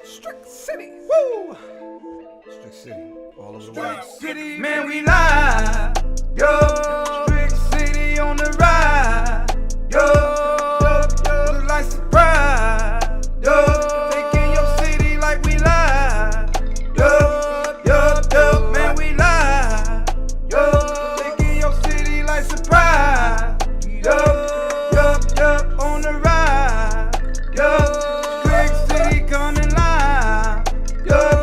Strick City. Woo! Strick City. All over the world. Strick City, man, we live. Yo, Strick City on the ride. Yo, look like surprise. Yo, taking your city like we live. Yo, man, we live. Yo, taking your city like surprise. Yo, on the ride. Yo, Strick City coming live. Yo.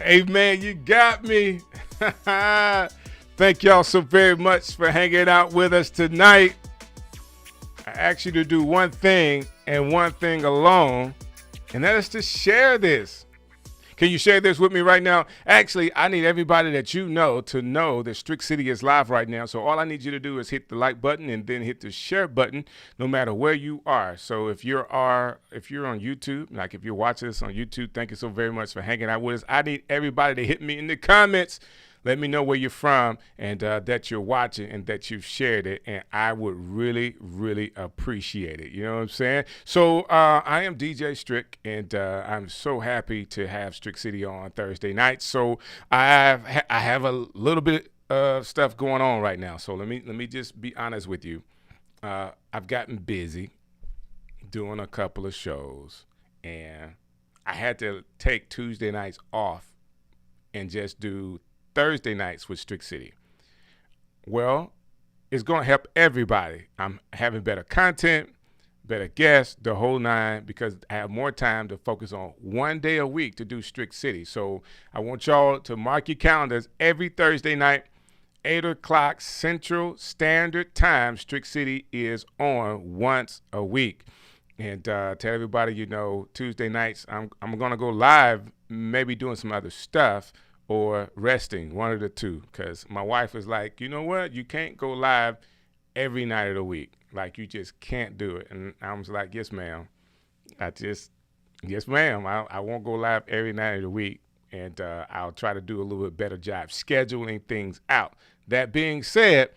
Hey man, you got me. Thank y'all so very much for hanging out with us tonight. I asked you to do one thing and one thing alone, and that is to share this. Can you share this with me right now? Actually, I need everybody that you know to know that Strick City is live right now. So all I need you to do is hit the like button and then hit the share button, no matter where you are. So if you're on YouTube, like if you're watching this on YouTube, thank you so very much for hanging out with us. I need everybody to hit me in the comments. Let me know where you're from and that you're watching and that you've shared it. And I would really, really appreciate it. You know what I'm saying? So I am DJ Strick, and I'm so happy to have Strick City on Thursday night. So I have a little bit of stuff going on right now. So let me just be honest with you. I've gotten busy doing a couple of shows, and I had to take Tuesday nights off and just do Thursday nights with Strick City. Well, it's going to help everybody. I'm having better content, better guests, the whole nine, because I have more time to focus on one day a week to do Strick City. So I want y'all to mark your calendars every Thursday night, 8 o'clock Central Standard Time. Strick City is on once a week. And tell everybody, you know, Tuesday nights, I'm going to go live, maybe doing some other stuff, or resting, one of the two, because my wife was like, you know what, you can't go live every night of the week. Like, you just can't do it. And I was like, yes, ma'am. Yes, ma'am. I won't go live every night of the week, and I'll try to do a little bit better job scheduling things out. That being said,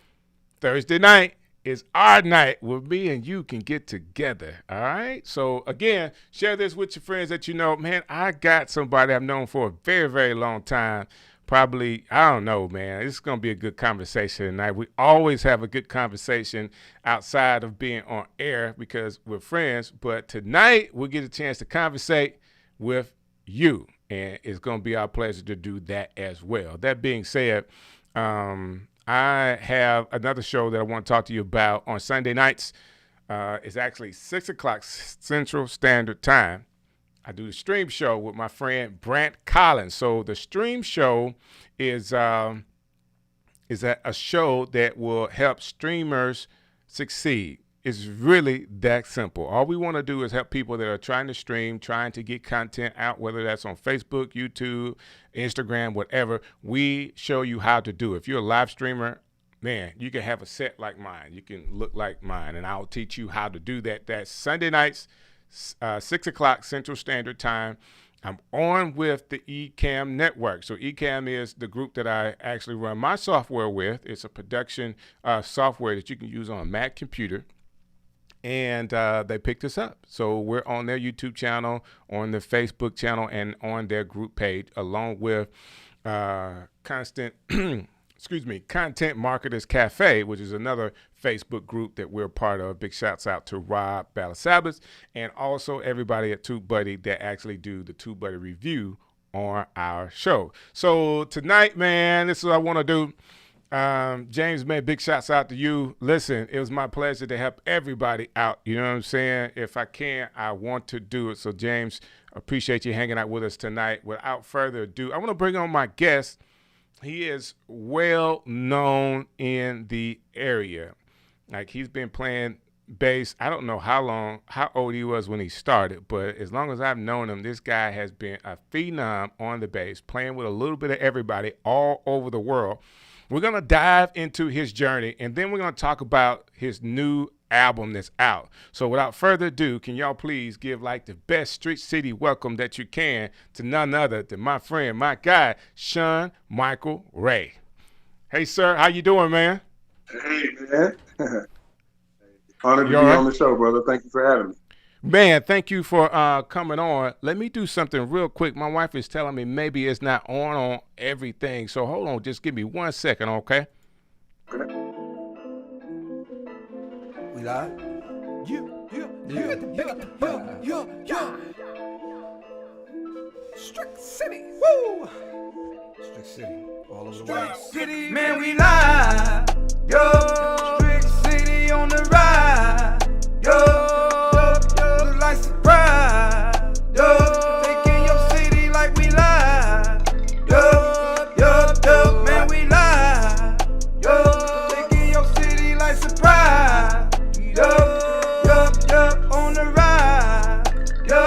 Thursday night is our night where me and you can get together, all right? So, again, share this with your friends that you know. Man, I got somebody I've known for a very, very long time. Probably, I don't know, man. It's going to be a good conversation tonight. We always have a good conversation outside of being on air because we're friends. But tonight, we'll get a chance to conversate with you, and it's going to be our pleasure to do that as well. That being said, I have another show that I want to talk to you about on Sunday nights. It's actually 6 o'clock Central Standard Time. I do the stream show with my friend Brant Collins. So the stream show is a show that will help streamers succeed. It's really that simple. All we want to do is help people that are trying to stream, trying to get content out, whether that's on Facebook, YouTube, Instagram, whatever. We show you how to do it. If you're a live streamer, man, you can have a set like mine. You can look like mine, and I'll teach you how to do that. That's Sunday nights, 6 o'clock Central Standard Time. I'm on with the Ecamm network. So Ecamm is the group that I actually run my software with. It's a production software that you can use on a Mac computer. And they picked us up. So we're on their YouTube channel, on the Facebook channel, and on their group page, along with Content Marketers Cafe, which is another Facebook group that we're part of. Big shouts out to Rob Bassist and also everybody at TubeBuddy that actually do the TubeBuddy review on our show. So tonight, man, this is what I want to do. James, man, big shouts out to you. Listen, it was my pleasure to help everybody out. You know what I'm saying? If I can, I want to do it. So, James, appreciate you hanging out with us tonight. Without further ado, I want to bring on my guest. He is well known in the area. Like, he's been playing bass. I don't know how old he was when he started, but as long as I've known him, this guy has been a phenom on the bass, playing with a little bit of everybody all over the world. We're going to dive into his journey, and then we're going to talk about his new album that's out. So without further ado, can y'all please give like the best Strick City welcome that you can to none other than my friend, my guy, Sean Michael Ray. Hey, sir, how you doing, man? Hey, man. Honored to be right? on the show, brother. Thank you for having me. Man, thank you for coming on. Let me do something real quick. My wife is telling me maybe it's not on everything. So hold on, just give me 1 second, okay? Okay. We live? Strick City. Woo! Strick City. All over the world. City, man, we live. Yo, Strick City on the ride. Yo, look like surprise. Yo, taking your city like we live. Yo, man, we live. Yo, taking your city like surprise. Yo, on the ride. Yo,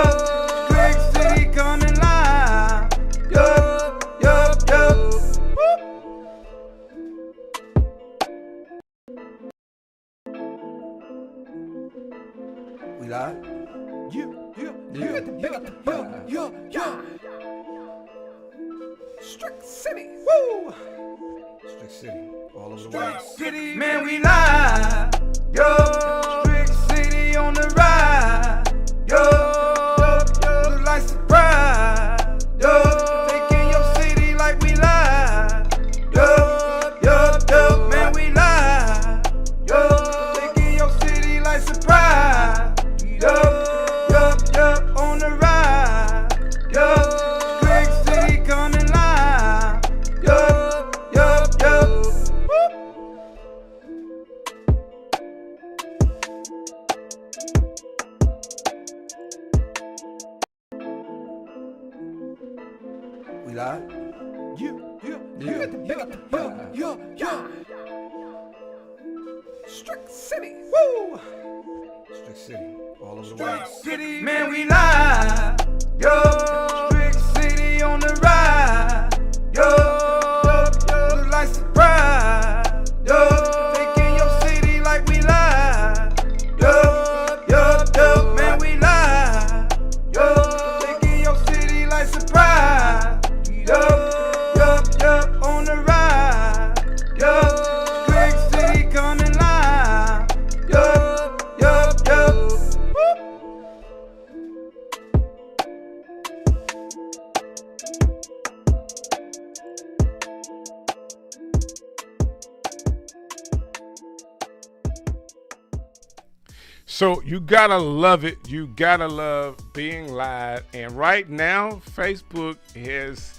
Strick City coming live. Yo. We live? Strick City. Woo! Strick City. All over the world. City, man, we live. Yo, Strick City on the ride. Yo, look like surprise. Yo, taking your city like we live. Yo, man, we live. Yo, taking your city like surprise. Yo, on the ride. Yo, Strick City coming live. Yo. We live? Strick City. Woo! Strick City. All over the world. City, man, we live. Yo, Strick City on the ride. Yo, look like surprise. Yo, taking your city like we live. Yo, man, we live. Yo, taking your city like surprise. Yo, on the ride. Yo, Strick City coming live. Yo. So you gotta love it. You gotta love being live. And right now, Facebook has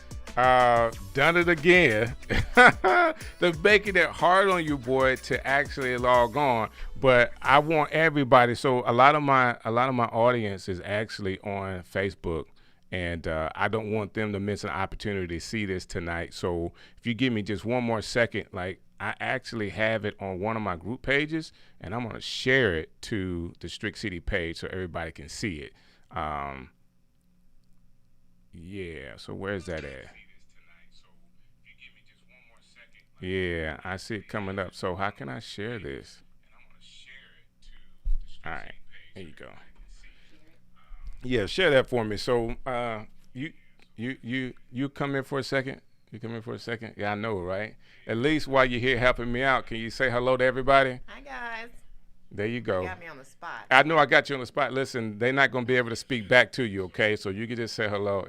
done it again. They're making it hard on you, boy, to actually log on. But I want everybody. So a lot of my audience is actually on Facebook, and I don't want them to miss an opportunity to see this tonight. So if you give me just one more second, like, I actually have it on one of my group pages, and I'm going to share it to the Strick City page so everybody can see it. Yeah, so where's that at? Yeah, I see it coming up. So how can I share this? All right, here you go. Yeah, share that for me. So you come in for a second? You come in for a second? Yeah, I know, right? At least while you're here helping me out, can you say hello to everybody? Hi, guys. There you go. You got me on the spot. I know I got you on the spot. Listen, they're not going to be able to speak back to you, okay? So you can just say hello.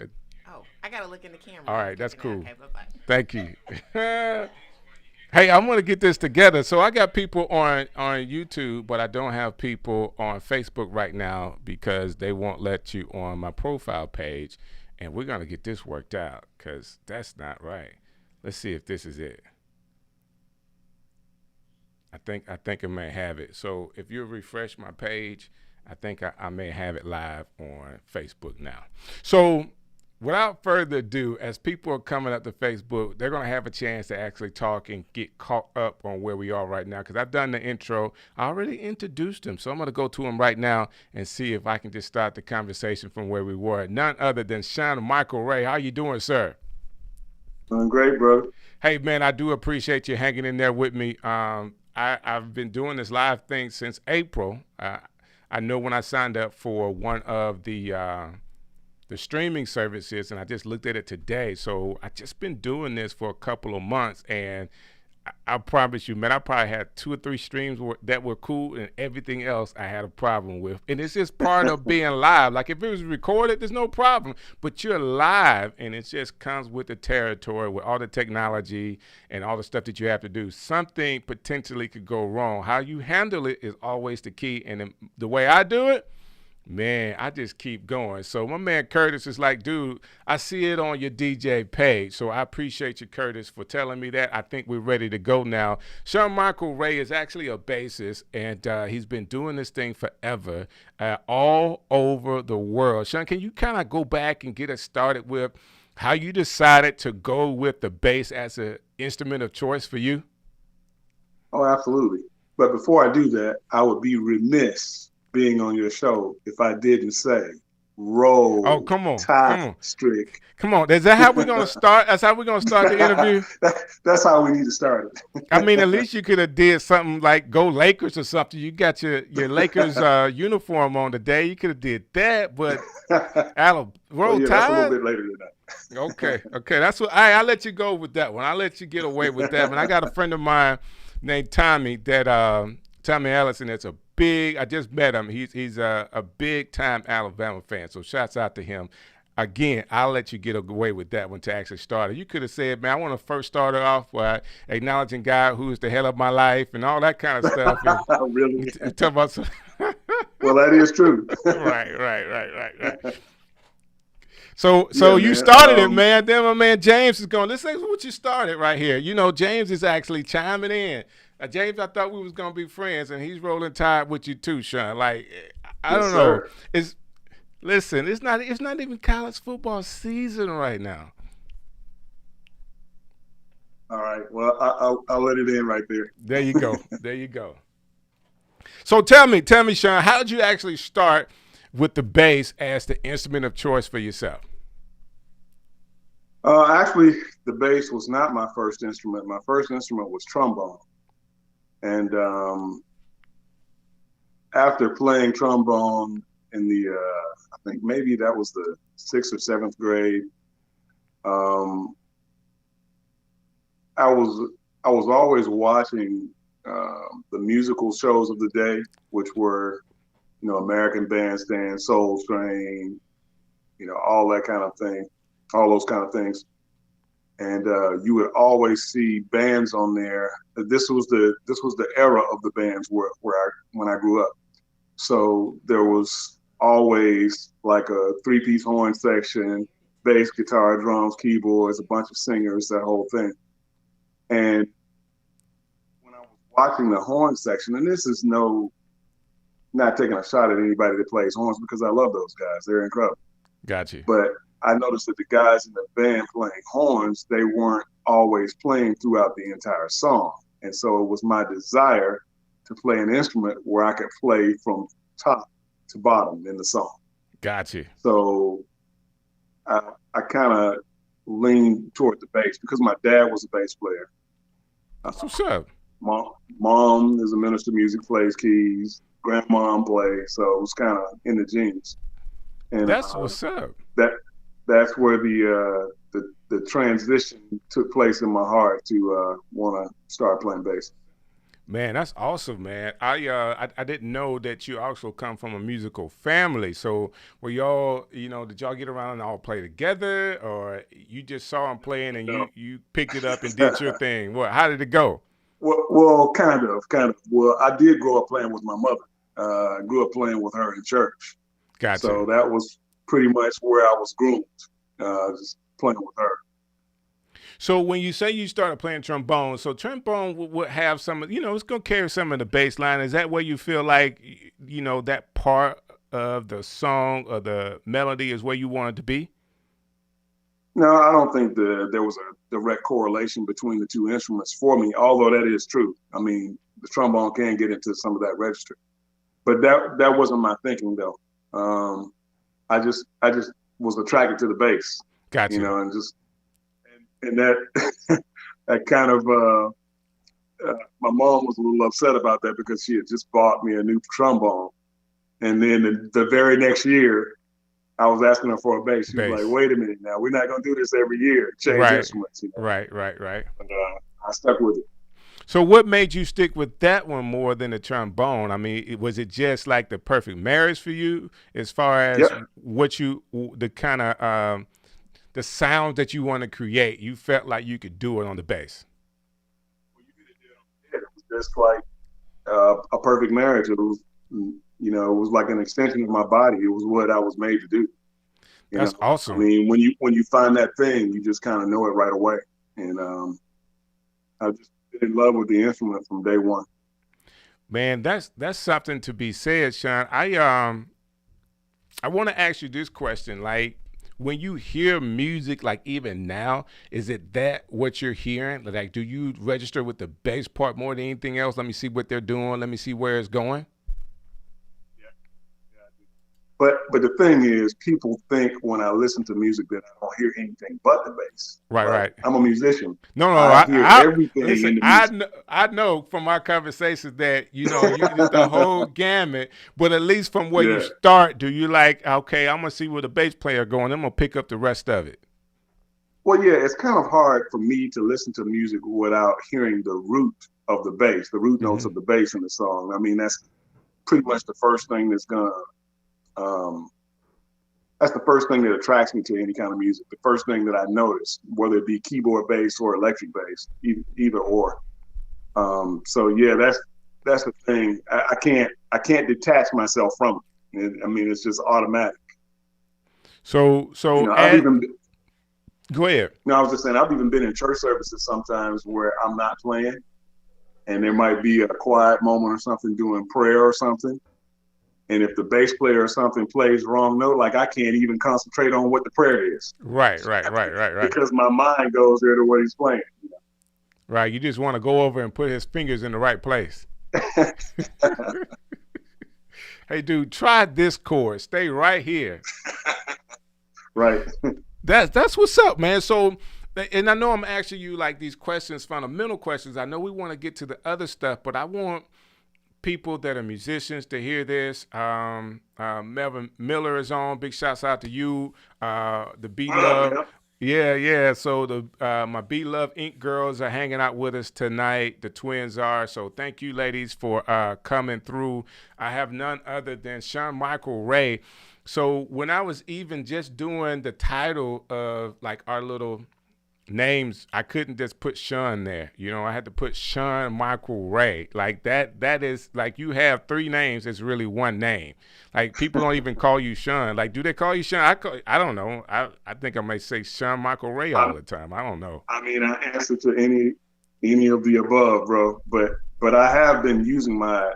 Oh, I got to look in the camera. All right, that's cool. Okay, bye-bye. Thank you. Hey, I'm going to get this together. So I got people on YouTube, but I don't have people on Facebook right now because they won't let you on my profile page. And we're going to get this worked out because that's not right. Let's see if this is it. I think I may have it. So if you refresh my page, I think I may have it live on Facebook now. So without further ado, as people are coming up to Facebook, they're going to have a chance to actually talk and get caught up on where we are right now. Because I've done the intro. I already introduced them. So I'm going to go to them right now and see if I can just start the conversation from where we were. None other than Sean Michael Ray. How you doing, sir? Doing great, brother. Hey, man, I do appreciate you hanging in there with me. I've been doing this live thing since April. I know when I signed up for one of the streaming services, and I just looked at it today. So I just been doing this for a couple of months, and I promise you, man, I probably had 2 or 3 streams that were cool, and everything else I had a problem with. And it's just part of being live. Like if it was recorded, there's no problem. But you're live, and it just comes with the territory, with all the technology and all the stuff that you have to do. Something potentially could go wrong. How you handle it is always the key. And the way I do it, man, I just keep going. So my man Curtis is like, dude, I see it on your DJ page. So I appreciate you, Curtis, for telling me that. I think we're ready to go now. Sean Michael Ray is actually a bassist, and he's been doing this thing forever, all over the world. Sean, can you kind of go back and get us started with how you decided to go with the bass as an instrument of choice for you? Oh, absolutely. But before I do that, I would be remiss being on your show if I didn't say roll. Oh, come on. Strick. Come on. Is that how we're going to start? That's how we're going to start the interview? That's how we need to start it. I mean, at least you could have did something like go Lakers or something. You got your Lakers uniform on today. You could have did that, but roll Tide? That's a little bit later than that. Okay. That's what I'll let you go with that one. I'll let you get away with that one. I got a friend of mine named Tommy Tommy Allison. That's I just met him. He's a big time Alabama fan. So shouts out to him. Again, I'll let you get away with that one to actually start it. You could have said, man, I want to first start it off by acknowledging God who's the hell of my life and all that kind of stuff. And, really? Talk about some well, that is true. Right. So you man. started it, man. Then my man James is going, let's say what you started right here. You know, James is actually chiming in. James, I thought we was going to be friends, and he's rolling Tide with you too, Sean. Like, I don't know. Listen, it's not even college football season right now. All right. Well, I'll let it in right there. There you go. So tell me, Sean, how did you actually start with the bass as the instrument of choice for yourself? Actually, the bass was not my first instrument. My first instrument was trombone. And after playing trombone in the, I think maybe that was the 6th or 7th grade, I was always watching the musical shows of the day, which were, American Bandstand, Soul Train, all that kind of thing, all those kind of things. And you would always see bands on there. This was the era of the bands when I grew up. So there was always like a 3-piece horn section, bass, guitar, drums, keyboards, a bunch of singers, that whole thing. And when I was watching the horn section, and this is not taking a shot at anybody that plays horns because I love those guys. They're incredible. Got you. But I noticed that the guys in the band playing horns, they weren't always playing throughout the entire song. And so it was my desire to play an instrument where I could play from top to bottom in the song. Got you. So I kind of leaned toward the bass because my dad was a bass player. That's what's up. Mom is a minister of music, plays keys. Grandmom plays, so it was kind of in the genes. And that's what's up. That's where the transition took place in my heart to want to start playing bass. Man, that's awesome, man. I didn't know that you also come from a musical family. So were y'all, did y'all get around and all play together, or you just saw them playing and you picked it up and did your thing? How did it go? Well, kind of. Well, I did grow up playing with my mother. I grew up playing with her in church. Gotcha. So that was pretty much where I was groomed, just playing with her. So when you say you started playing trombone, so trombone would have some, it's going to carry some of the bass line. Is that where you feel like, that part of the song or the melody is where you want it to be? No, I don't think there was a direct correlation between the two instruments for me, although that is true. I mean, the trombone can get into some of that register. But that wasn't my thinking, though. I just was attracted to the bass. Gotcha. And that that kind of my mom was a little upset about that because she had just bought me a new trombone. And then the very next year, I was asking her for a bass. She was like, Bass. wait a minute now. We're not going to do this every year, change Right. instruments. You know? Right. But, I stuck with it. So what made you stick with that one more than the trombone? I mean, was it just like the perfect marriage for you as far as what you, the kind of, the sound that you want to create? You felt like you could do it on the bass. It was just like a perfect marriage. It was, it was like an extension of my body. It was what I was made to do. That's awesome. I mean, when you find that thing, you just kind of know it right away. And I just been in love with the instrument from day one. Man, that's something to be said, Sean. I want to ask you this question. Like, when you hear music, like even now, is it that what you're hearing? Like, do you register with the bass part more than anything else? Let me see what they're doing. Let me see where it's going. But the thing is, people think when I listen to music that I don't hear anything but the bass. Right. I'm a musician. No, I hear everything listen, in the music. I know from our conversations that, you did the whole gamut, but at least from where you start, do you like, okay, I'm going to see where the bass player going, I'm going to pick up the rest of it? Well, yeah, it's kind of hard for me to listen to music without hearing the root of the bass, the root notes of the bass in the song. I mean, that's pretty much the first thing that's the first thing that attracts me to any kind of music. The first thing that I notice, whether it be keyboard bass or electric bass, either or. So yeah, that's the thing. I can't detach myself from it. I mean, it's just automatic. So go ahead. No, I was just saying, I've even been in church services sometimes where I'm not playing, and there might be a quiet moment or something doing prayer or something. And if the bass player or something plays wrong note, like I can't even concentrate on what the prayer is. Right. Because my mind goes there to what he's playing. Right. You just want to go over and put his fingers in the right place. Hey, dude, try this chord. Stay right here. Right. That's what's up, man. So, and I know I'm asking you like these questions, fundamental questions. I know we want to get to the other stuff, but I want people that are musicians to hear this. Melvin Miller is on. Big shouts out to you. The B Love. Yeah. So my B Love Inc. girls are hanging out with us tonight. The twins are. So thank you, ladies, for coming through. I have none other than Sean Michael Ray. So when I was even just doing the title of like our little names, I couldn't just put Sean there. I had to put Sean Michael Ray. Like that is like you have three names. It's really one name. Like people don't even call you Sean. Like, do they call you Sean? I don't know. I think I may say Sean Michael Ray all the time. I don't know. I mean, I answer to any of the above, bro. But I have been using my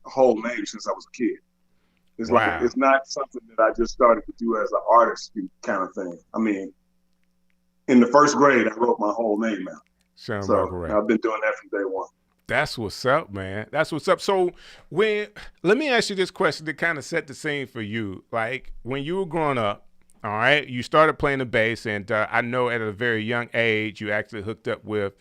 whole name since I was a kid. It's like it's not something that I just started to do as an artist kind of thing. I mean, in the first grade, I wrote my whole name out. Sean so Michael Ray. I've been doing that from day one. That's what's up, man. That's what's up. So let me ask you this question to kind of set the scene for you. Like when you were growing up, all right, you started playing the bass, and I know at a very young age you actually hooked up with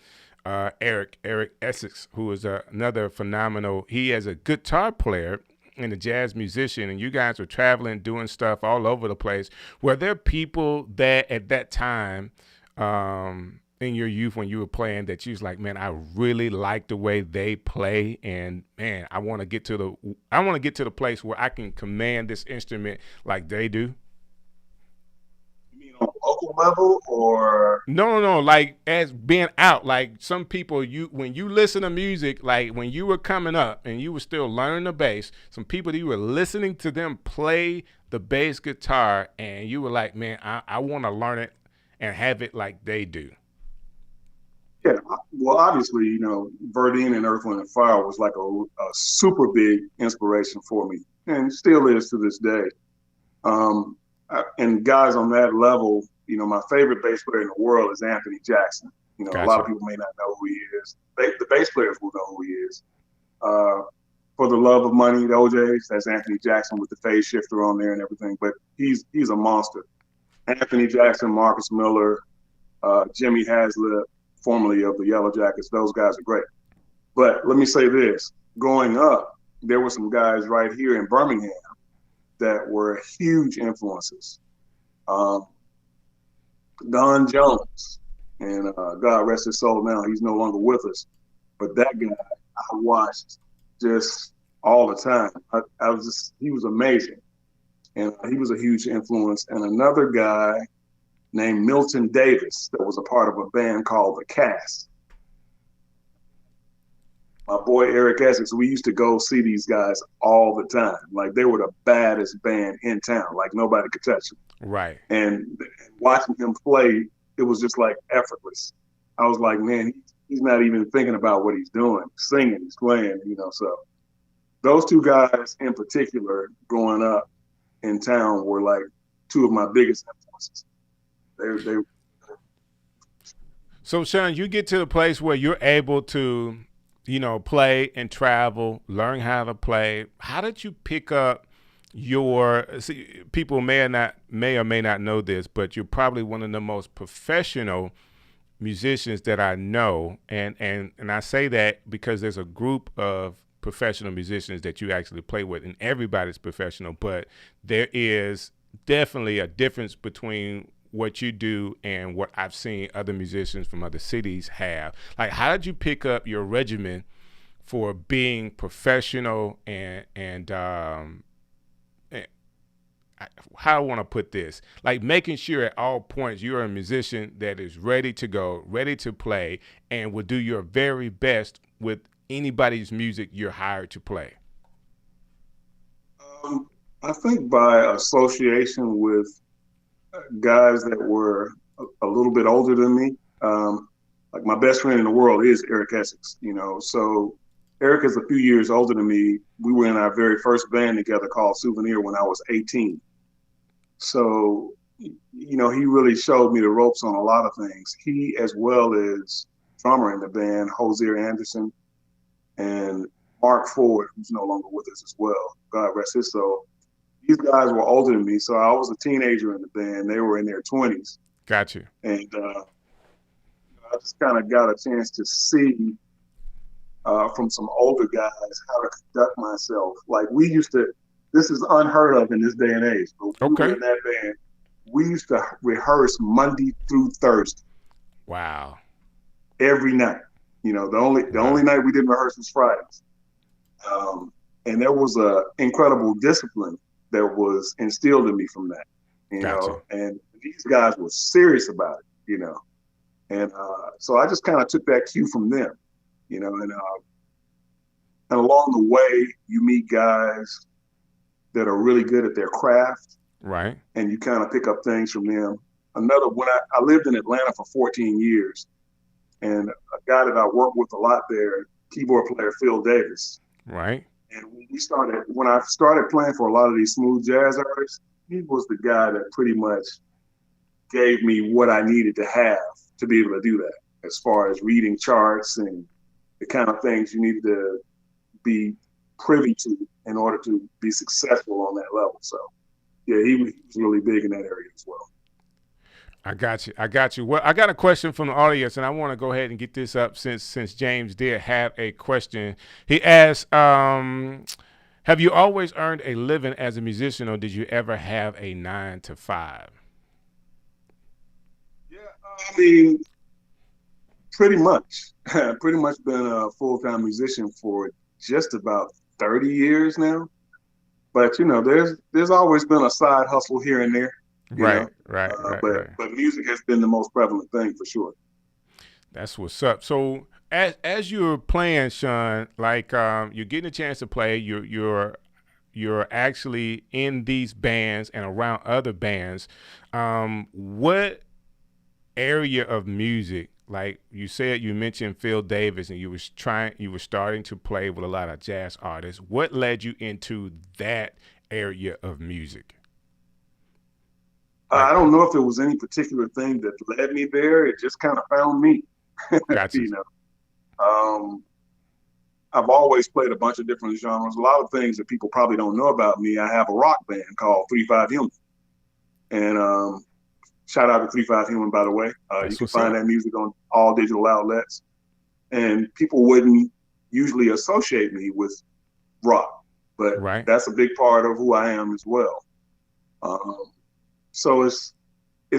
Eric Essex, who is another phenomenal. He is a guitar player and a jazz musician, and you guys were traveling, doing stuff all over the place. Were there people that at that time in your youth when you were playing that you was like, man, I really like the way they play, and man, I want to get to the place where I can command this instrument like they do? You mean on local level or? No, like as being out, like some people, when you listen to music, like when you were coming up and you were still learning the bass, some people that you were listening to them play the bass guitar, and you were like, man, I want to learn it and have it like they do. Yeah, well, obviously, Verdine and Earth, Wind and Fire was like a super big inspiration for me, and still is to this day. And guys on that level, my favorite bass player in the world is Anthony Jackson. Gotcha. A lot of people may not know who he is. The bass players will know who he is. For the Love of Money, the OJs, that's Anthony Jackson with the phase shifter on there and everything. But he's a monster. Anthony Jackson, Marcus Miller, Jimmy Haslett, formerly of the Yellow Jackets, those guys are great. But let me say this: growing up, there were some guys right here in Birmingham that were huge influences. Um, Don Jones, and God rest his soul now, he's no longer with us. But that guy I watched just all the time. He was amazing. And he was a huge influence. And another guy named Milton Davis that was a part of a band called The Cast. My boy Eric Essex, we used to go see these guys all the time. Like they were the baddest band in town. Like nobody could touch them. Right. And watching him play, it was just like effortless. I was like, man, he's not even thinking about what he's doing. Singing, he's playing, you know. So those two guys in particular growing up in town were like two of my biggest influences. They So Sean, you get to the place where you're able to, you know, play and travel, learn how to play. How did you pick up people may or may not know this, but you're probably one of the most professional musicians that I know. And I say that because there's a group of professional musicians that you actually play with, and everybody's professional, but there is definitely a difference between what you do and what I've seen other musicians from other cities have. Like, how did you pick up your regimen for being professional and how I want to put this, like making sure at all points you're a musician that is ready to go, ready to play, and will do your very best with anybody's music you're hired to play? I think by association with guys that were a little bit older than me. Like my best friend in the world is Eric Essex, you know. So Eric is a few years older than me. We were in our very first band together called Souvenir when I was 18. So, you know, he really showed me the ropes on a lot of things. He, as well as drummer in the band, Hosier Anderson, and Mark Ford, who's no longer with us as well. God rest his soul. These guys were older than me, so I was a teenager in the band. They were in their 20s. Got you. And I just kind of got a chance to see from some older guys how to conduct myself. Like we used to, this is unheard of in this day and age. But we were in that band. We used to rehearse Monday through Thursday. Wow. Every night. You know, the only night we didn't rehearse was Fridays. And there was a incredible discipline that was instilled in me from that, you know, and these guys were serious about it, you know. And so I just kind of took that cue from them, you know, and along the way, you meet guys that are really good at their craft. Right. And you kind of pick up things from them. When I lived in Atlanta for 14 years, and a guy that I worked with a lot there, keyboard player Phil Davis. Right. And when I started playing for a lot of these smooth jazz artists, he was the guy that pretty much gave me what I needed to have to be able to do that, as far as reading charts and the kind of things you needed to be privy to in order to be successful on that level. So, yeah, he was really big in that area as well. I got you. Well, I got a question from the audience, and I want to go ahead and get this up since James did have a question. He asked, have you always earned a living as a musician, or did you ever have a 9-to-5? Yeah, I mean, pretty much. Pretty much been a full-time musician for just about 30 years now. But, you know, there's always been a side hustle here and there. Right. But music has been the most prevalent thing for sure. That's what's up. So as you're playing, Sean, like you're getting a chance to play, you're actually in these bands and around other bands. What area of music, like you said, you mentioned Phil Davis, and you were starting to play with a lot of jazz artists. What led you into that area of music? I don't know if it was any particular thing that led me there. It just kind of found me. Gotcha. You know, I've always played a bunch of different genres. A lot of things that people probably don't know about me. I have a rock band called 3-5 Human, and shout out to 3-5 Human, by the way. You can find that music on all digital outlets, and people wouldn't usually associate me with rock, but Right. that's a big part of who I am as well. So it's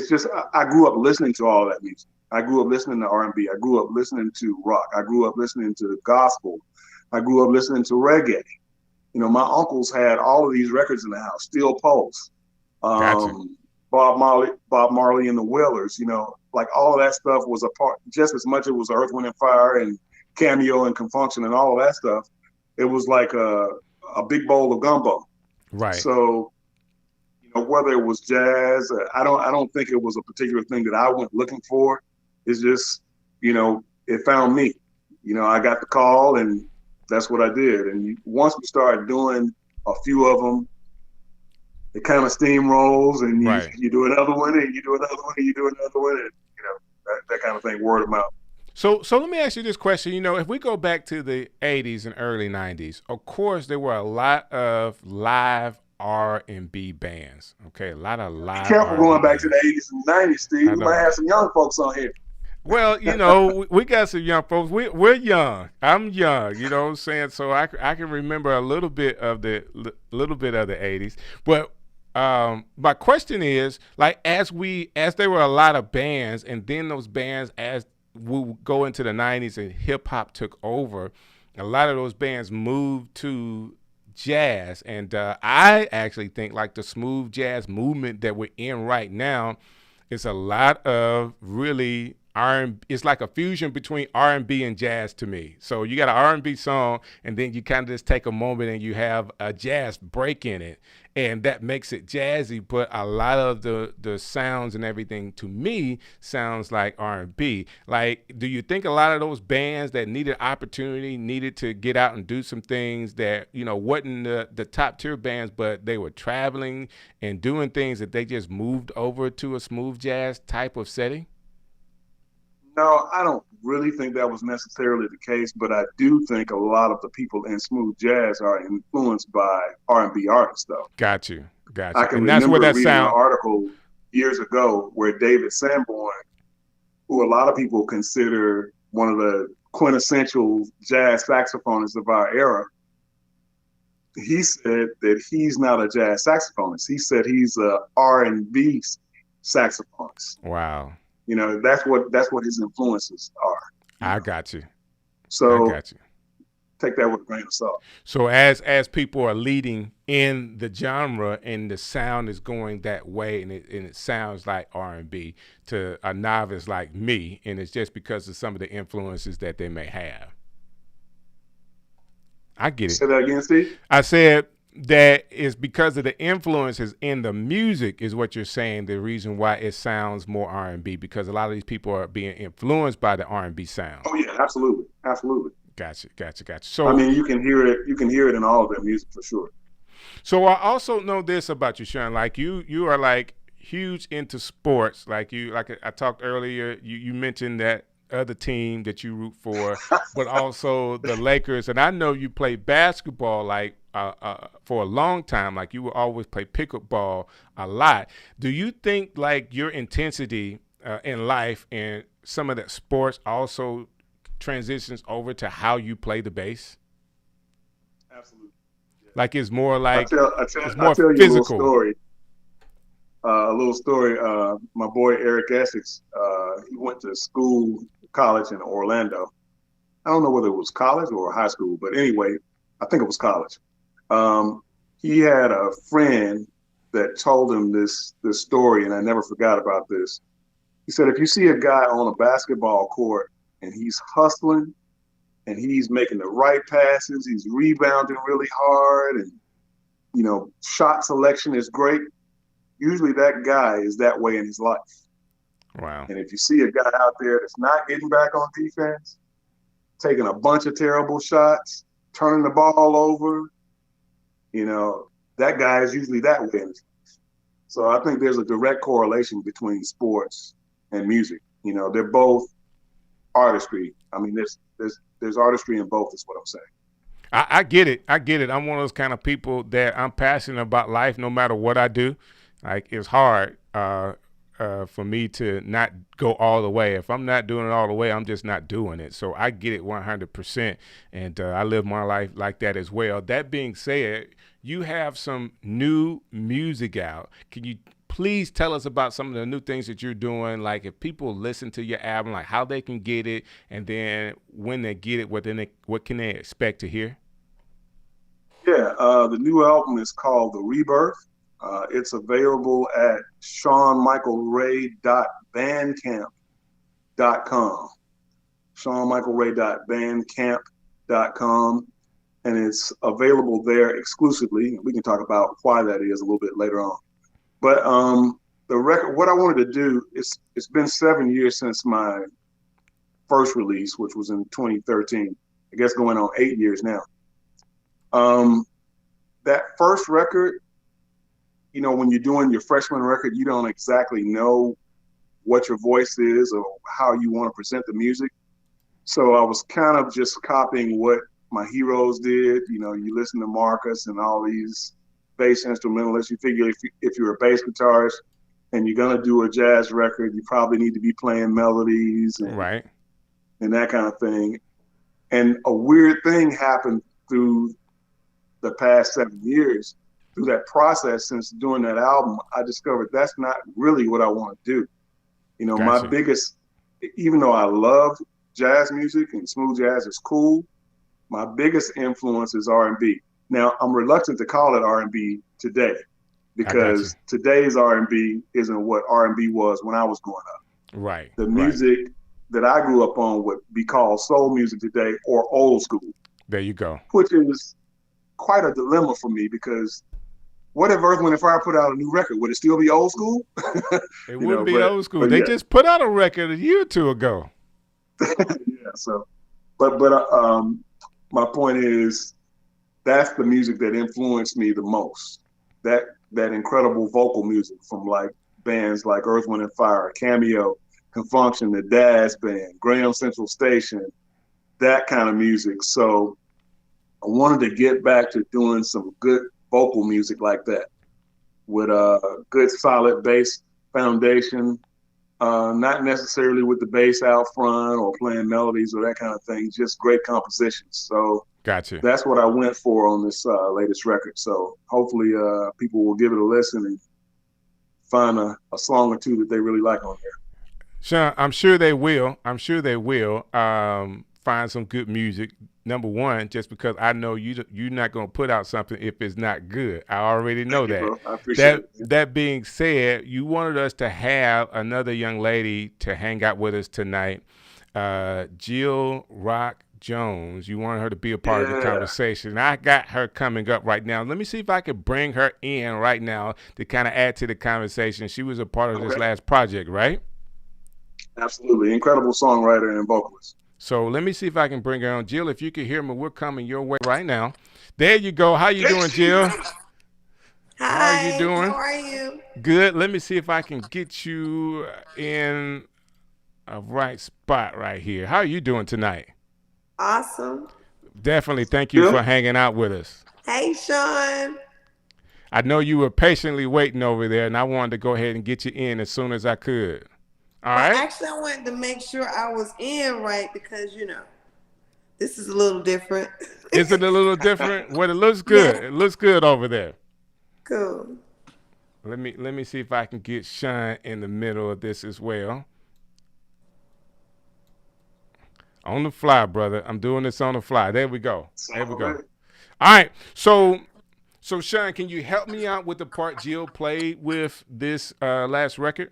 just I grew up listening to all that music. I grew up listening to R&B. I grew up listening to rock. I grew up listening to gospel. I grew up listening to reggae. You know, my uncles had all of these records in the house. Steel Pulse, Gotcha. Bob Marley and the Wailers. You know, like all of that stuff was a part, just as much as it was Earth, Wind and Fire and Cameo and Confunction and all of that stuff. It was like a big bowl of gumbo. Right. So, you know, whether it was jazz, I don't think it was a particular thing that I went looking for. It's just, you know, it found me. You know, I got the call and that's what I did. And once we started doing a few of them, it kind of steamrolls, and you do another one, and you do another one, and you do another one, and you know that kind of thing, word of mouth. So let me ask you this question. You know, if we go back to the 80s and early 90s, of course there were a lot of live R&B bands. Okay, a lot of live. Be careful going back to the 80s and 90s, Steve. We might have some young folks on here. Well, you know, we got some young folks. We're young. I'm young. You know what I'm saying? So I can remember a little bit of the 80s. But my question is, like, as there were a lot of bands, and then those bands, as we go into the 90s and hip hop took over, a lot of those bands moved to jazz. And I actually think like the smooth jazz movement that we're in right now is a lot of really it's like a fusion between R&B and jazz to me. So you got an R&B song, and then you kind of just take a moment and you have a jazz break in it, and that makes it jazzy. But a lot of the sounds and everything to me sounds like R&B. Like, do you think a lot of those bands that needed opportunity needed to get out and do some things that, you know, wasn't the top tier bands, but they were traveling and doing things that they just moved over to a smooth jazz type of setting? No, I don't really think that was necessarily the case, but I do think a lot of the people in smooth jazz are influenced by R&B artists, though. Got you. I can remember reading an article years ago where David Sanborn, who a lot of people consider one of the quintessential jazz saxophonists of our era, he said that he's not a jazz saxophonist. He said he's a R&B saxophonist. Wow. You know, that's what his influences are. I got you. So I got you. Take that with a grain of salt. So as people are leading in the genre and the sound is going that way, and it sounds like R&B to a novice like me, and it's just because of some of the influences that they may have. I get it. Say that again, Steve? I said that is because of the influences in the music is what you're saying, the reason why it sounds more R&B, because a lot of these people are being influenced by the R&B sound. Oh yeah, absolutely. Gotcha. So I mean, you can hear it in all of their music for sure. So I also know this about you, Sean, like you are like huge into sports. Like I talked earlier, you mentioned that other team that you root for, but also the Lakers. And I know you play basketball like for a long time. Like you will always play pickleball a lot. Do you think like your intensity in life and some of that sports also transitions over to how you play the bass? Absolutely. Yeah. Like it's more like it's more I'll tell you physical. A little story. My boy Eric Essex, he went to college in Orlando. I don't know whether it was college or high school, but anyway, I think it was college. He had a friend that told him this story, and I never forgot about this. He said, if you see a guy on a basketball court and he's hustling and he's making the right passes, he's rebounding really hard, and you know, shot selection is great, usually that guy is that way in his life. Wow. And if you see a guy out there that's not getting back on defense, taking a bunch of terrible shots, turning the ball over, you know, that guy is usually that way in his life. So I think there's a direct correlation between sports and music. You know, they're both artistry. I mean, there's artistry in both is what I'm saying. I get it. I'm one of those kind of people that I'm passionate about life no matter what I do. Like it's hard. for me to not go all the way. If I'm not doing it all the way, I'm just not doing it. So I get it 100%, and I live my life like that as well. That being said, you have some new music out. Can you please tell us about some of the new things that you're doing? Like if people listen to your album, like how they can get it, and then when they get it, what can they expect to hear? Yeah, the new album is called The Rebirth. It's available at SeanMichaelRay.bandcamp.com. SeanMichaelRay.bandcamp.com. And it's available there exclusively. We can talk about why that is a little bit later on. But the record, what I wanted to do, it's been 7 years since my first release, which was in 2013. I guess going on 8 years now. That first record, you know, when you're doing your freshman record, you don't exactly know what your voice is or how you want to present the music. So I was kind of just copying what my heroes did. You know, you listen to Marcus and all these bass instrumentalists. You figure if you're a bass guitarist and you're going to do a jazz record, you probably need to be playing melodies and, Right. and that kind of thing. And a weird thing happened through the past 7 years. Through that process, since doing that album, I discovered that's not really what I want to do. You know, Gotcha. my biggest, even though I love jazz music and smooth jazz is cool, my biggest influence is R&B. Now, I'm reluctant to call it R&B today because today's R&B isn't what R&B was when I was growing up. Right. The music that I grew up on would be called soul music today or old school. There you go. Which is quite a dilemma for me because what if Earth, Wind & Fire put out a new record? Would it still be old school? It wouldn't be old school. They just put out a record a year or two ago. Yeah. So, but my point is, that's the music that influenced me the most. That incredible vocal music from like bands like Earth, Wind & Fire, Cameo, Confunction, the Daz Band, Graham Central Station, that kind of music. So I wanted to get back to doing some good vocal music like that with a good solid bass foundation, not necessarily with the bass out front or playing melodies or that kind of thing, just great compositions. So Gotcha. that's what I went for on this latest record. So hopefully people will give it a listen and find a song or two that they really like on there. Sean, I'm sure they will. Find some good music. Number one, just because I know you're not going to put out something if it's not good. I already know that. Bro. I appreciate it. That being said, you wanted us to have another young lady to hang out with us tonight, Jill Rock Jones. You wanted her to be a part of the conversation. I got her coming up right now. Let me see if I can bring her in right now to kind of add to the conversation. She was a part of this last project, right? Absolutely. Incredible songwriter and vocalist. So let me see if I can bring her on. Jill, if you can hear me, we're coming your way right now. There you go. How you doing, Jill? Hi. How are you doing? How are you? Good. Let me see if I can get you in a right spot right here. How are you doing tonight? Awesome. Definitely. Thank you for hanging out with us. Hey, Sean. I know you were patiently waiting over there, and I wanted to go ahead and get you in as soon as I could. All right. Actually, I wanted to make sure I was in right because, you know, this is a little different. Is it a little different? Well, it looks good. Yeah. It looks good over there. Cool. Let me see if I can get Sean in the middle of this as well. On the fly, brother. I'm doing this on the fly. There we go. There we go. All right. So Sean, can you help me out with the part Jill played with this last record?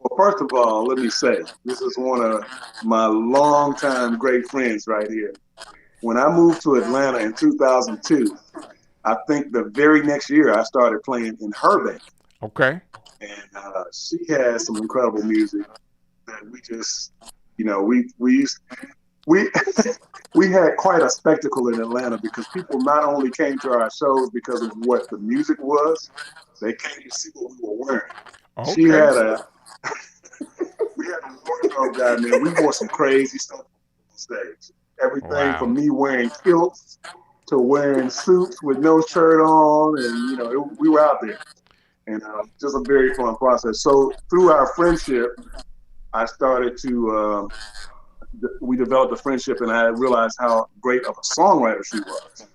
Well, first of all, let me say, this is one of my longtime great friends right here. When I moved to Atlanta in 2002, I think the very next year I started playing in her band. Okay. And she has some incredible music that we just, you know, we had quite a spectacle in Atlanta because people not only came to our shows because of what the music was, they came to see what we were wearing. Okay. We had a wardrobe down there. We wore some crazy stuff on stage. Everything from me wearing kilts to wearing suits with no shirt on, and you know, we were out there. and just a very fun process. So through our friendship, I started to we developed a friendship, and I realized how great of a songwriter she was.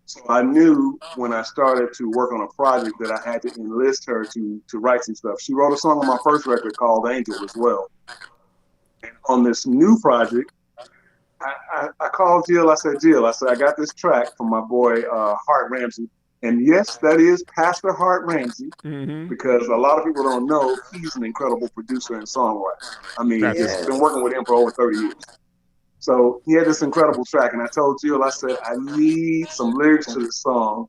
So I knew when I started to work on a project that I had to enlist her to write some stuff. She wrote a song on my first record called Angel as well. And on this new project, I called Jill. I said, Jill, I got this track from my boy Hart Ramsey. And yes, that is Pastor Hart Ramsey, because a lot of people don't know he's an incredible producer and songwriter. I mean, he's been working with him for over 30 years. So he had this incredible track, and I told Jill, I said, I need some lyrics to this song.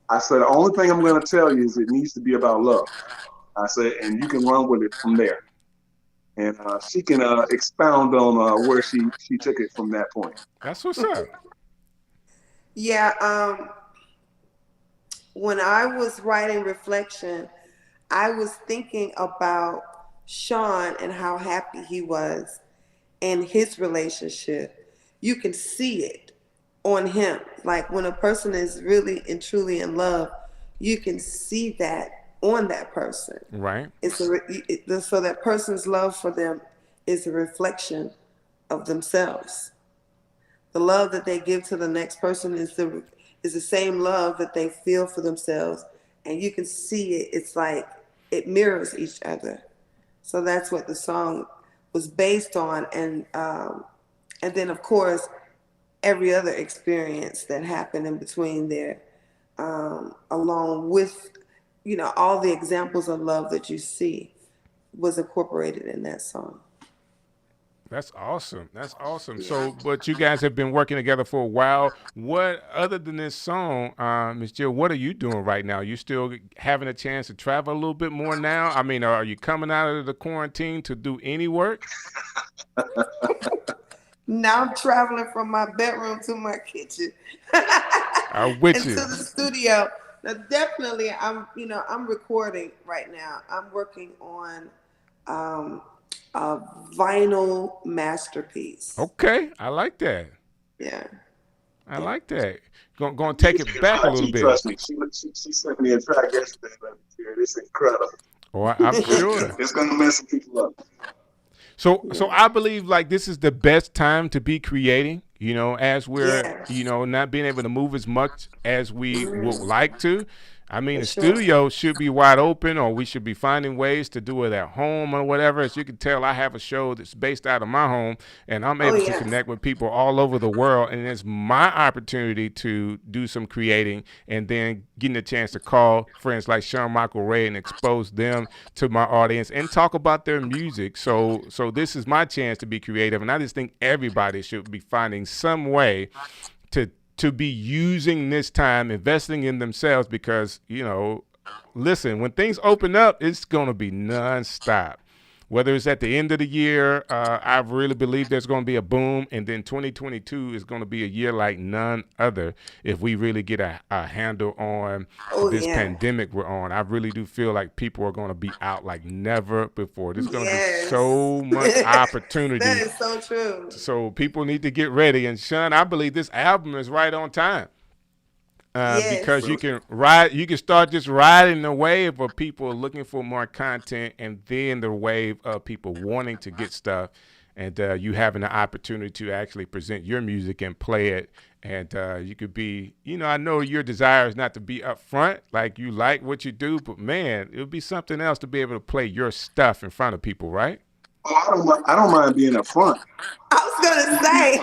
I said, the only thing I'm going to tell you is it needs to be about love. I said, and you can run with it from there. And she can expound on where she took it from that point. That's what's up. Yeah. When I was writing Reflection, I was thinking about Sean and how happy he was in his relationship. You can see it on him. Like when a person is really and truly in love, you can see that on that person. Right. So that person's love for them is a reflection of themselves. The love that they give to the next person is the same love that they feel for themselves, and you can see it. It's like it mirrors each other. So that's what the song was based on, and then of course every other experience that happened in between there, along with all the examples of love that you see, was incorporated in that song. That's awesome. That's awesome. So, but you guys have been working together for a while. What, other than this song, Ms. Jill, what are you doing right now? You still having a chance to travel a little bit more now? I mean, are you coming out of the quarantine to do any work? Now I'm traveling from my bedroom to my kitchen. I'm with you. To the studio. Now, definitely, I'm recording right now. I'm working on a vinyl masterpiece. Okay, I like that. Yeah. I like that. Going to take it back a little bit. Trust me, she sent me a track yesterday. It's incredible. Oh, I'm sure. It's going to mess some people up. So I believe like this is the best time to be creating, as we're, not being able to move as much as we would like to. I mean, the studio should be wide open, or we should be finding ways to do it at home or whatever. As you can tell, I have a show that's based out of my home, and I'm able to connect with people all over the world. And it's my opportunity to do some creating, and then getting a chance to call friends like Sean Michael Ray and expose them to my audience and talk about their music. So this is my chance to be creative, and I just think everybody should be finding some way to be using this time, investing in themselves, because, listen, when things open up, it's going to be nonstop. Whether it's at the end of the year, I really believe there's going to be a boom, and then 2022 is going to be a year like none other if we really get a handle on this pandemic we're on. I really do feel like people are going to be out like never before. There's going to be so much opportunity. That is so true. So people need to get ready. And Sean, I believe this album is right on time. Because you can start just riding the wave of people looking for more content, and then the wave of people wanting to get stuff, and you having the opportunity to actually present your music and play it. And you could be, I know your desire is not to be up front, like you like what you do, but man, it would be something else to be able to play your stuff in front of people, right? Oh, I don't mind being up front. I was gonna say,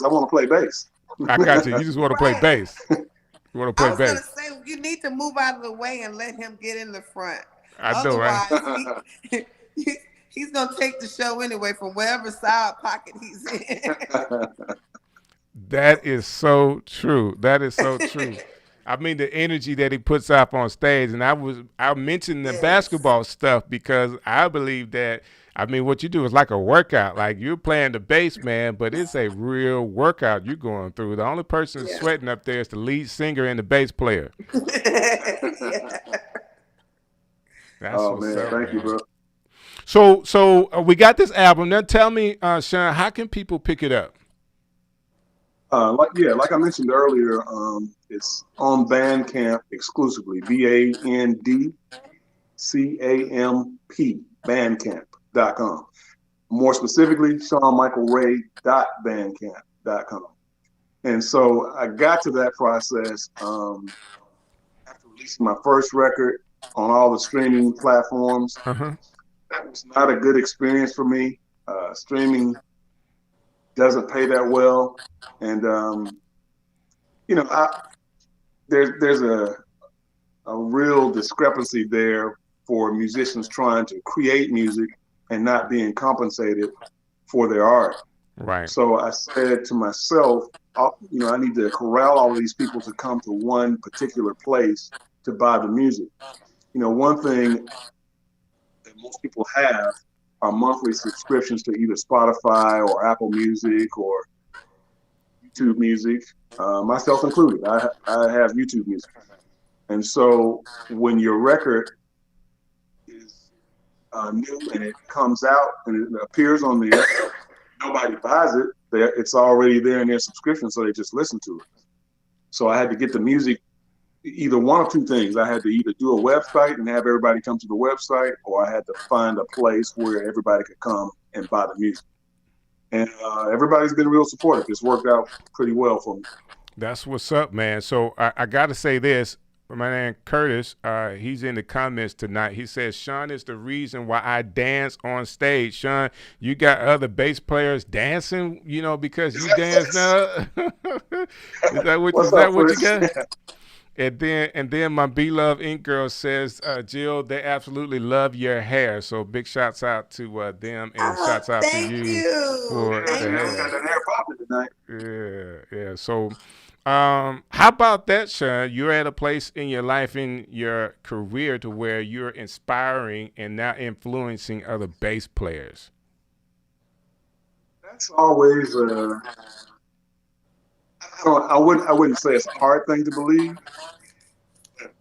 I want to play bass. I got you. You just want to play bass. You want to play bass. I was going to say, you need to move out of the way and let him get in the front. I know, right? He's going to take the show anyway from wherever side pocket he's in. That is so true. That is so true. I mean, the energy that he puts up on stage. And I mentioned the basketball stuff because I believe that, what you do is like a workout. Like you're playing the bass, man, but it's a real workout you're going through. The only person sweating up there is the lead singer and the bass player. That's what's up, thank you, bro. So we got this album. Now tell me, Sean, how can people pick it up? Like I mentioned earlier, it's on Bandcamp exclusively. BANDCAMP, Bandcamp.com. More specifically, SeanMichaelRay.bandcamp.com. And so I got to that process after releasing my first record on all the streaming platforms. Uh-huh. That was not a good experience for me. Streaming doesn't pay that well, and there's a real discrepancy there for musicians trying to create music and not being compensated for their art. Right. So I said to myself, I need to corral all of these people to come to one particular place to buy the music. One thing that most people have are monthly subscriptions to either Spotify or Apple Music or YouTube Music, myself included. I have YouTube Music. And so when your record is new and it comes out and it appears on there, nobody buys it. It's already there in their subscription, so they just listen to it. So I had to get the music, either one of two things. I had to either do a website and have everybody come to the website, or I had to find a place where everybody could come and buy the music. And everybody's been real supportive. It's worked out pretty well for me. That's what's up, man. So I got to say this. My man Curtis, he's in the comments tonight. He says, Sean is the reason why I dance on stage. Sean, you got other bass players dancing, because you dance now? Is that what you got? And then my beloved Ink Girl says, Jill, they absolutely love your hair. So big shouts out to them, and shouts out to you for the hair. Got that hair popping tonight. Yeah. So how about that, Sean? You're at a place in your life, in your career, to where you're inspiring and now influencing other bass players. That's always I wouldn't say it's a hard thing to believe.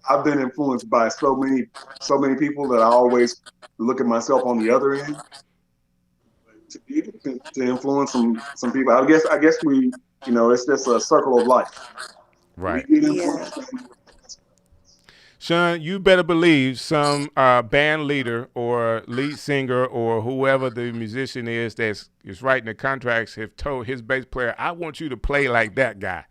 I've been influenced by so many people that I always look at myself on the other end. To be able to influence some people, I guess we, it's just a circle of life. Right. Yeah. Sean, you better believe some band leader or lead singer or whoever the musician is that's writing the contracts have told his bass player, I want you to play like that guy.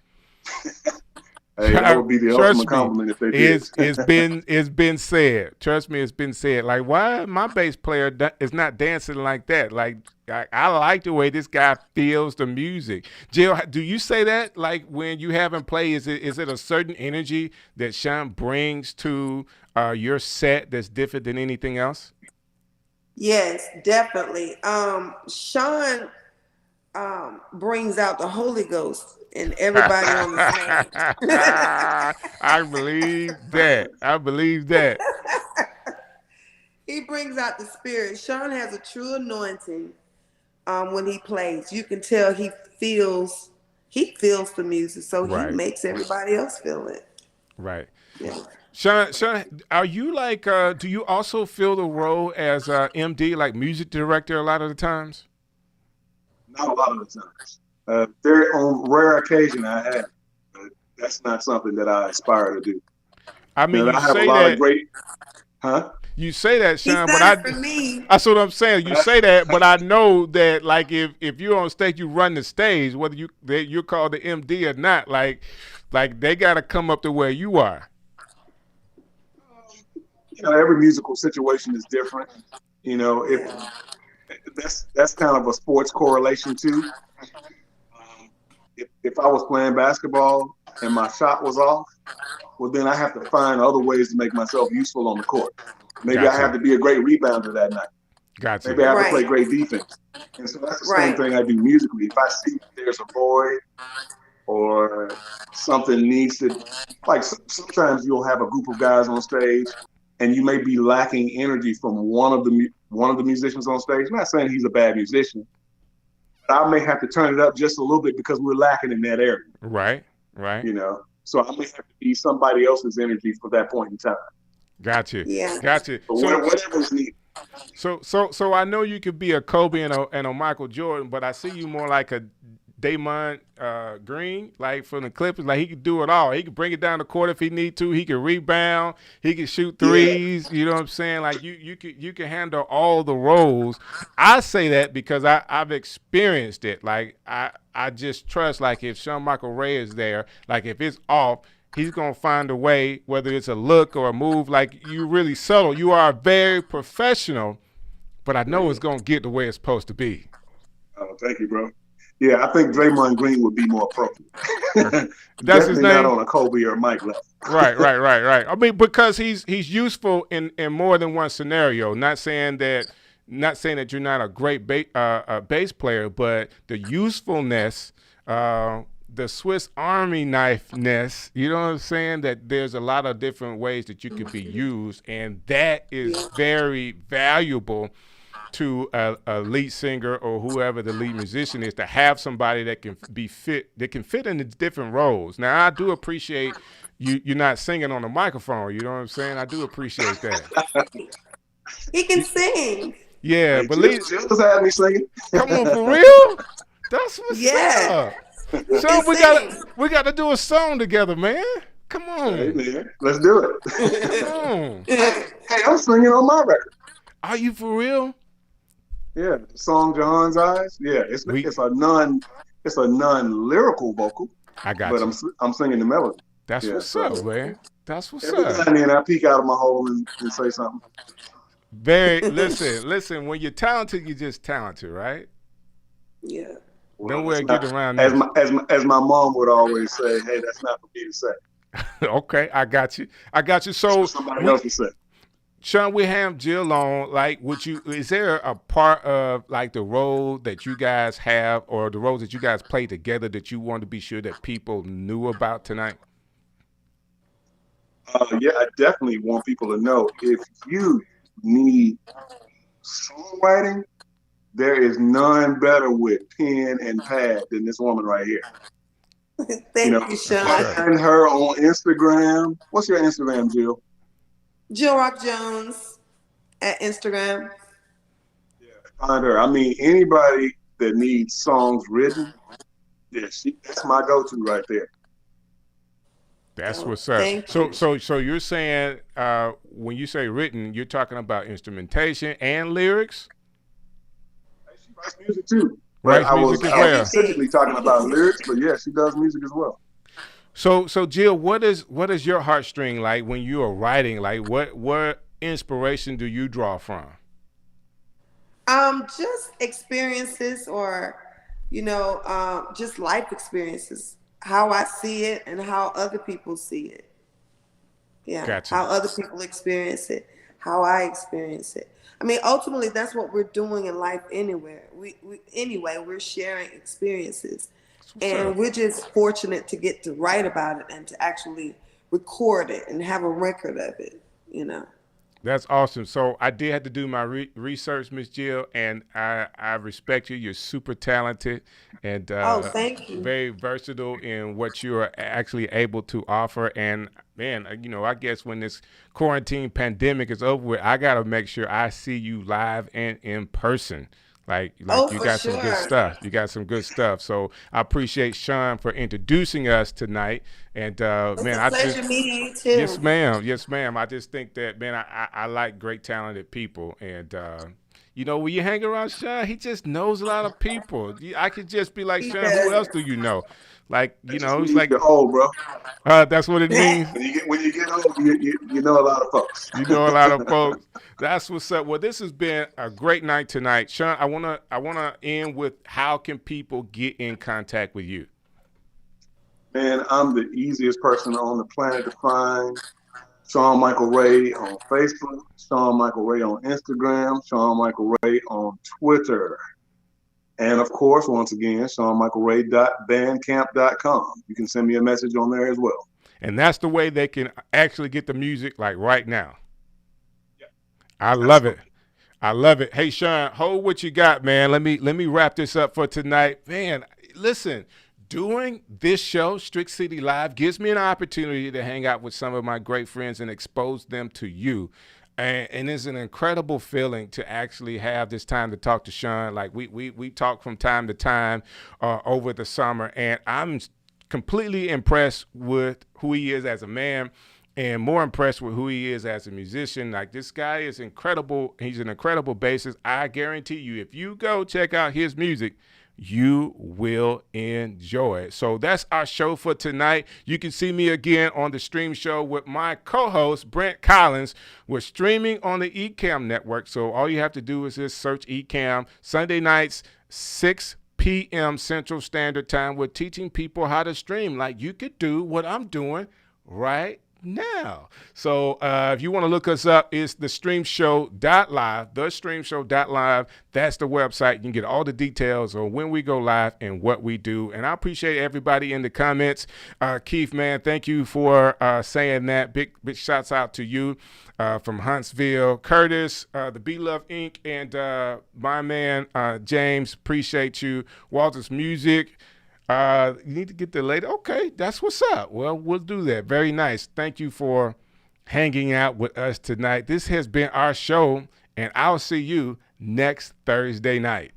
Hey, that would be the ultimate compliment if they did. It's been said. Trust me, it's been said. Like, why my bass player is not dancing like that? Like, I like the way this guy feels the music. Jill, do you say that? Like, when you have him play, is it a certain energy that Sean brings to your set that's different than anything else? Yes, definitely. Sean brings out the Holy Ghost in everybody on the stage. I believe that. He brings out the spirit. Sean has a true anointing when he plays. You can tell he feels the music, so Right. he makes everybody else feel it. Right. Yeah. Sean, are you like, do you also fill the role as MD, like music director, a lot of the times? Not a lot of the times. There, on rare occasion, I have. But that's not something that I aspire to do. I mean, I have a lot of great, You say that, Sean, He's but done it for me. that's what I'm saying. You say that, but I know that, like, if you're on stage, you run the stage, whether you're called the MD or not. Like they got to come up to where you are. Every musical situation is different. If that's kind of a sports correlation too. If I was playing basketball and my shot was off, well, then I have to find other ways to make myself useful on the court. Maybe Gotcha. I have to be a great rebounder that night. Gotcha. Maybe I have Right. to play great defense. And so that's the same Right. thing I do musically. If I see there's a void or something needs to, like sometimes you'll have a group of guys on stage and you may be lacking energy from one of the musicians on stage. I'm not saying he's a bad musician. I may have to turn it up just a little bit because we're lacking in that area. Right. So I may have to be somebody else's energy for that point in time. Gotcha. Yeah. Gotcha. But whatever is needed. So I know you could be a Kobe and a Michael Jordan, but I see you more like a Damon Green, like from the Clippers. Like he could do it all. He could bring it down the court if he need to. He could rebound. He could shoot threes. You know what I'm saying? Like you can handle all the roles. I say that because I've experienced it. Like I just trust, like if Sean Michael Ray is there, like if it's off, he's gonna find a way, whether it's a look or a move. Like you really subtle. You are very professional, but I know it's gonna get the way it's supposed to be. Oh, thank you, bro. Yeah, I think Draymond Green would be more appropriate. That's his Definitely name. not on a Kobe or Mike level. Right. I mean, because he's useful in more than one scenario. Not saying that you're not a great bass player, but the usefulness, the Swiss Army knife-ness, you know what I'm saying? That there's a lot of different ways that you could be used, and that is very valuable to a lead singer or whoever the lead musician is, to have somebody that can fit in the different roles. Now, I do appreciate you're not singing on the microphone. You know what I'm saying? I do appreciate that. He can sing. Yeah, Hey, but Jill just had me singing. come on, for real? That's what's Yeah. up. Sean, we got to do a song together, man. Come on. Hey, man, let's do it. Come on. Hey, I'm singing on my record. Are you for real? Yeah, the song John's Eyes. Yeah, it's a non-lyrical vocal. I got but you. I'm singing the melody. That's what's up, man. That's what's Every up. now and then I peek out of my hole and say something. Listen. When you're talented, you're just talented, right? Yeah. No way to get around as that. as my mom would always say, hey, that's not for me to say. Okay, I got you. So somebody else would say. Sean, we have Jill on. Like, is there a part of like the role that you guys have, or the roles that you guys play together, that you want to be sure that people knew about tonight? Yeah, I definitely want people to know, if you need songwriting, there is none better with pen and pad than this woman right here. Thank you, Sean. I find her on Instagram. What's your Instagram, Jill? Jill Rock Jones at Instagram. Yeah, find her. I mean, anybody that needs songs written, yeah, that's my go-to right there. That's what's up. So you're saying when you say written, you're talking about instrumentation and lyrics? She writes music too. Writes I music was as well. specifically talking about lyrics, but yeah, she does music as well. So Jill, what is your heartstring like when you are writing? Like what inspiration do you draw from? Just experiences, or just life experiences. How I see it and how other people see it. Yeah. Gotcha. How other people experience it, how I experience it. I mean, ultimately, that's what we're doing in life anywhere. We're sharing experiences. And we're just fortunate to get to write about it and to actually record it and have a record of it, That's awesome. So I did have to do my research, Miss Jill, and I respect you. You're super talented and thank you. Very versatile in what you are actually able to offer. And man, I guess when this quarantine pandemic is over with, I got to make sure I see you live and in person. Like you got some good stuff. You got some good stuff. So I appreciate Sean for introducing us tonight. And it's a pleasure meeting you too. Yes, ma'am. I just think that, man, I like great talented people. And when you hang around Sean, he just knows a lot of people. I could just be like, Sean, who else do you know? Like, he's like, you're old, bro. That's what it means. When you get old, you know a lot of folks. You know a lot of folks. That's what's up. Well, this has been a great night tonight, Sean. I wanna end with, how can people get in contact with you? Man, I'm the easiest person on the planet to find. Sean Michael Ray on Facebook, Sean Michael Ray on Instagram, Sean Michael Ray on Twitter. And of course, once again, SeanMichaelRay.bandcamp.com. You can send me a message on there as well. And that's the way they can actually get the music, like right now. Yeah. I love it. Hey, Sean, hold what you got, man. Let me wrap this up for tonight. Man, listen, doing this show, Strick City Live, gives me an opportunity to hang out with some of my great friends and expose them to you. And it's an incredible feeling to actually have this time to talk to Sean. Like we talk from time to time over the summer, and I'm completely impressed with who he is as a man, and more impressed with who he is as a musician. Like, this guy is incredible. He's an incredible bassist. I guarantee you, if you go check out his music, you will enjoy it. So that's our show for tonight. You can see me again on the Stream Show with my co-host, Brent Collins. We're streaming on the Ecamm network. So all you have to do is just search Ecamm. Sunday nights, 6 p.m. Central Standard Time. We're teaching people how to stream like you could do what I'm doing right now. So if you want to look us up, it's thestreamshow.live, thestreamshow.live. That's the website. You can get all the details on when we go live and what we do. And I appreciate everybody in the comments. Keith, man, thank you for saying that. Big shouts out to you from Huntsville. Curtis, the Be Love Inc., and my man James, appreciate you. Walter's Music. You need to get there later. Okay, that's what's up. Well, we'll do that. Very nice. Thank you for hanging out with us tonight. This has been our show, and I'll see you next Thursday night.